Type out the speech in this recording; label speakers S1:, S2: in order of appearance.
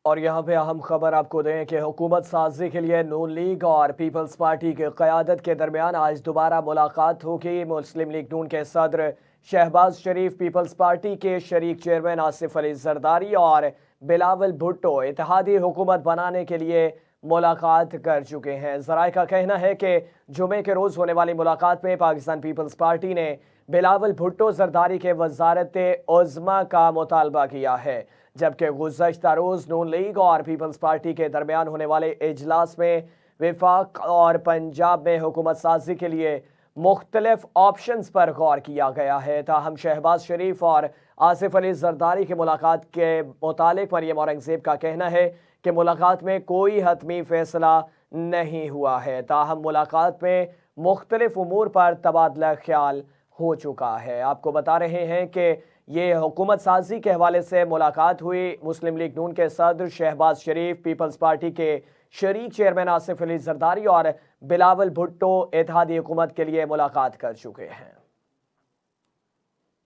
S1: اور یہاں پہ اہم خبر آپ کو دیں کہ حکومت سازی کے لیے نون لیگ اور پیپلز پارٹی کی قیادت کے درمیان آج دوبارہ ملاقات ہوگی۔ مسلم لیگ نون کے صدر شہباز شریف، پیپلز پارٹی کے شریک چیئرمین آصف علی زرداری اور بلاول بھٹو اتحادی حکومت بنانے کے لیے ملاقات کر چکے ہیں۔ ذرائع کا کہنا ہے کہ جمعے کے روز ہونے والی ملاقات میں پاکستان پیپلز پارٹی نے بلاول بھٹو زرداری کے وزارت عظمیٰ کا مطالبہ کیا ہے، جبکہ گزشتہ روز نون لیگ اور پیپلز پارٹی کے درمیان ہونے والے اجلاس میں وفاق اور پنجاب میں حکومت سازی کے لیے مختلف آپشنز پر غور کیا گیا ہے۔ تاہم شہباز شریف اور آصف علی زرداری کی ملاقات کے متعلق مریم اورنگزیب کا کہنا ہے کہ ملاقات میں کوئی حتمی فیصلہ نہیں ہوا ہے، تاہم ملاقات میں مختلف امور پر تبادلہ خیال ہو چکا ہے۔ آپ کو بتا رہے ہیں کہ یہ حکومت سازی کے حوالے سے ملاقات ہوئی۔ مسلم لیگ نون کے صدر شہباز شریف، پیپلز پارٹی کے شریک چیئرمین آصف علی زرداری اور بلاول بھٹو اتحادی حکومت کے لیے ملاقات کر چکے ہیں۔